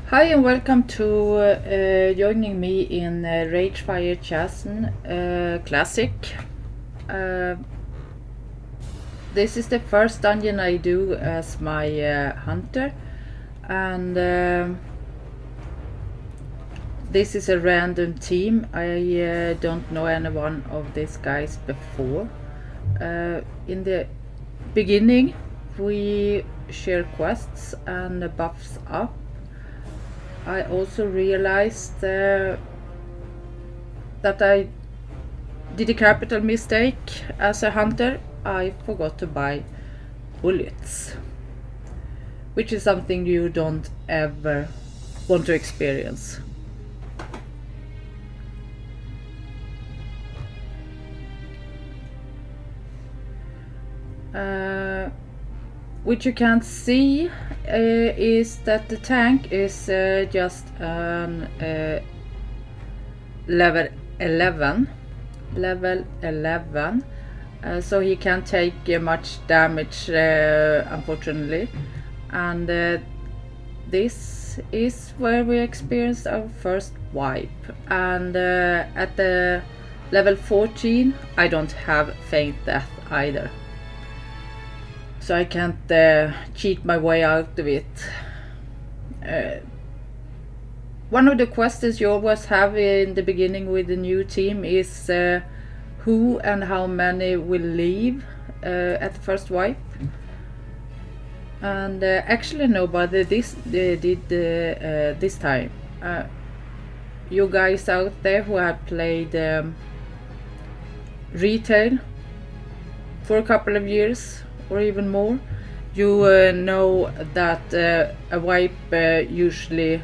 Hi and welcome to joining me in Ragefire Chasm Classic. Uh, this is the first dungeon I do as my hunter, and this is a random team. I don't know any one of these guys before. In the beginning we share quests and buffs up. I also realized that I did a capital mistake as a hunter. I forgot to buy bullets, which is something you don't ever want to experience. Which you can't see is that the tank is just an level 11, so he can't take much damage, unfortunately. And this is where we experienced our first wipe. And at the level 14 I don't have faint death either, so I can't cheat my way out of it. One of the questions you always have in the beginning with the new team is who and how many will leave at the first wipe. And actually nobody did this time. You guys out there who have played retail for a couple of years or even more, you know that a wipe usually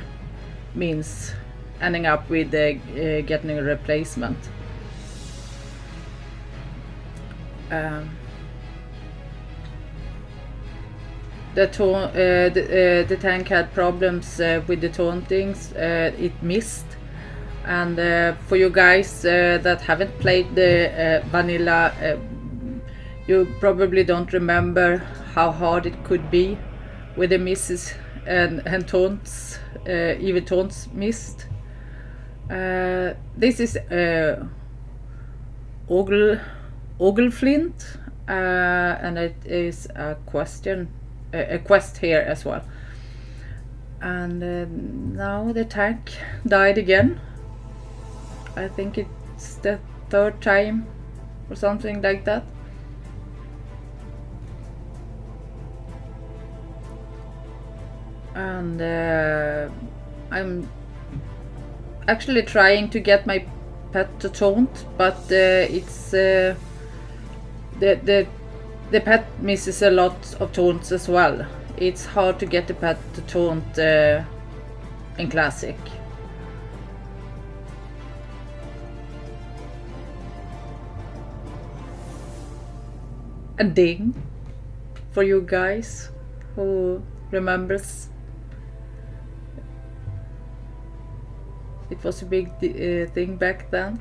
means ending up with getting a replacement. The tank had problems with the tauntings. It missed, and for you guys that haven't played the vanilla, you probably don't remember how hard it could be with the misses and taunts, even taunts missed. This is Ogleflint, and it is a quest here as well. And now the tank died again. I think it's the third time or something like that. And I'm actually trying to get my pet to taunt, but it's the pet misses a lot of taunts as well. It's hard to get the pet to taunt in classic. A ding for you guys who remembers. It was a big thing back then.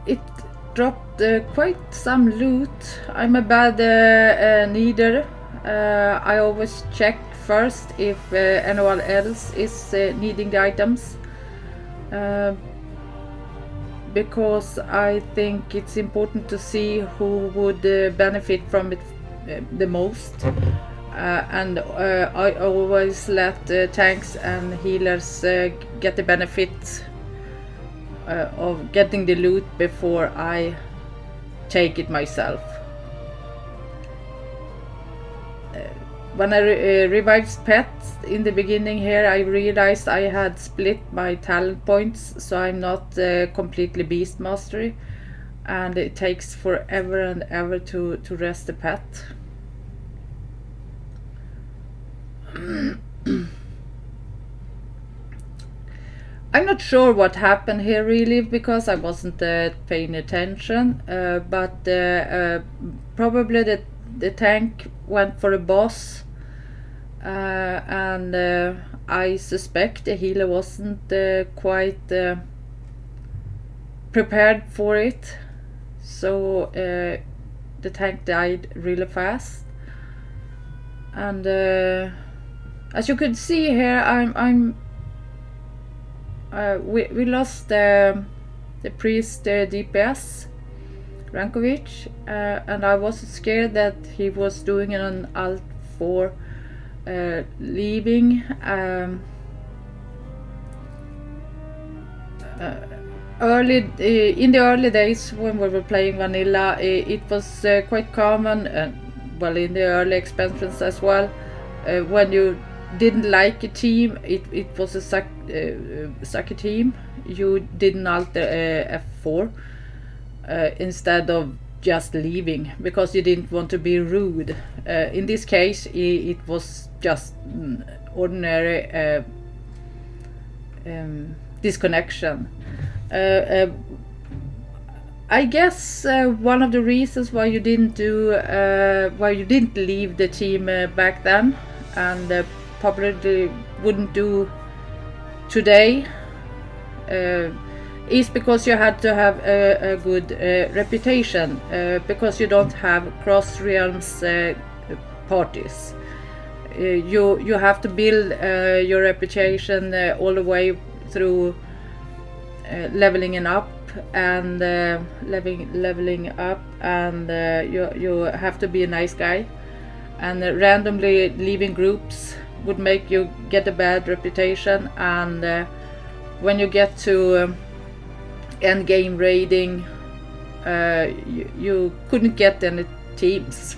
It dropped quite some loot. I'm a bad needer. I always check first if anyone else is needing the items, because I think it's important to see who would benefit from it the most, and I always let tanks and healers get the benefit of getting the loot before I take it myself. When I revived pets in the beginning here, I realized I had split my talent points, so I'm not completely beast mastery, and it takes forever and ever to rest the pet. I'm not sure what happened here really, because I wasn't paying attention, but probably the tank went for a boss, and I suspect the healer wasn't quite prepared for it, so the tank died really fast. And as you could see here, we lost the priest DPS Rankovic, and I was scared that he was doing an alt for leaving. In the early days when we were playing vanilla, it was quite common, well, in the early expansions as well, when you didn't like a team, it was a sucky team, you didn't alter F4 instead of just leaving because you didn't want to be rude. In this case, it was just ordinary disconnection. I guess one of the reasons why you didn't leave the team back then, and probably wouldn't do today, is because you had to have a good reputation, because you don't have cross realms parties. You have to build your reputation all the way through leveling up and leveling up, and you have to be a nice guy, and randomly leaving groups would make you get a bad reputation, and when you get to end game raiding, you couldn't get any teams,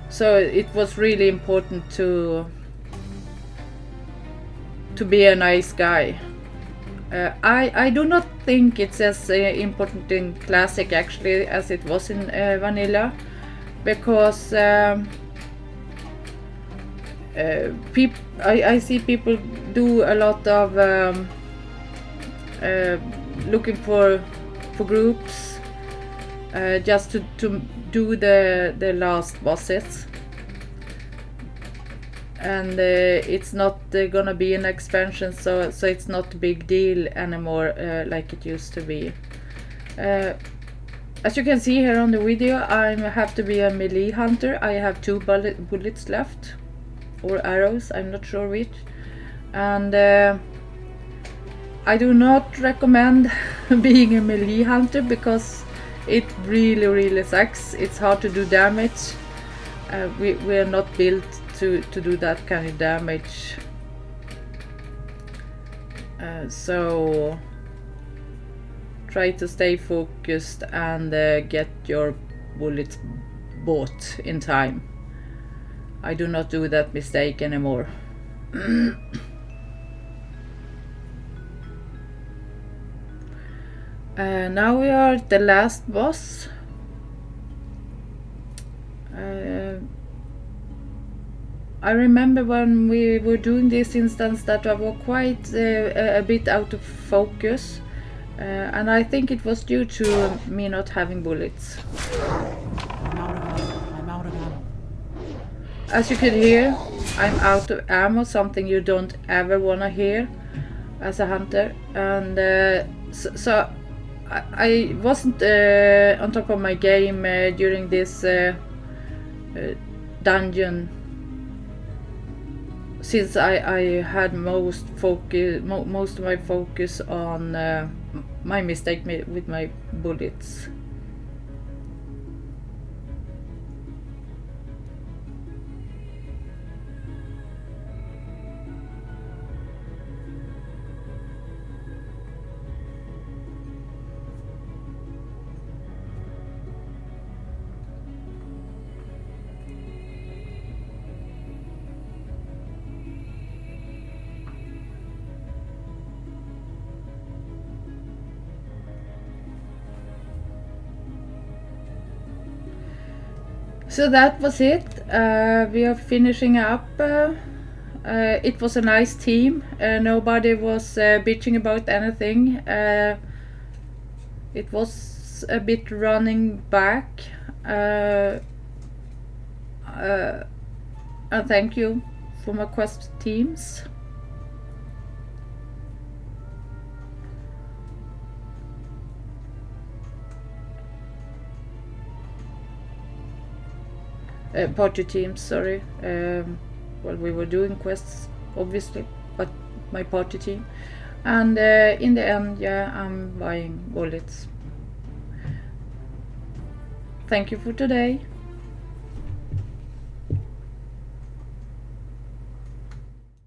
so it was really important to be a nice guy. I do not think it's as important in Classic actually as it was in Vanilla, because I see people do a lot of looking for groups just to do the last bosses, and it's not gonna be an expansion, so it's not a big deal anymore like it used to be. As you can see here on the video, I have to be a melee hunter. I have 2 bullets left, or arrows, I'm not sure which, and I do not recommend being a melee hunter because it really sucks. It's hard to do damage. We are not built to do that kind of damage, so try to stay focused and get your bullets bought in time. I do not do that mistake anymore. Now we are at the last boss. I remember when we were doing this instance that I was quite a bit out of focus, and I think it was due to me not having bullets. I'm out of ammo. As you can hear, I'm out of ammo, something you don't ever want to hear as a hunter, and so I wasn't on top of my game during this dungeon, since I had most of my focus on my mistake with my bullets. So that was it. We are finishing up. It was a nice team. Nobody was bitching about anything. It was a bit running back. And thank you for my quest teams. party teams, sorry. Well, we were doing quests, obviously, but my party team. And in the end, yeah, I'm buying bullets. Thank you for today.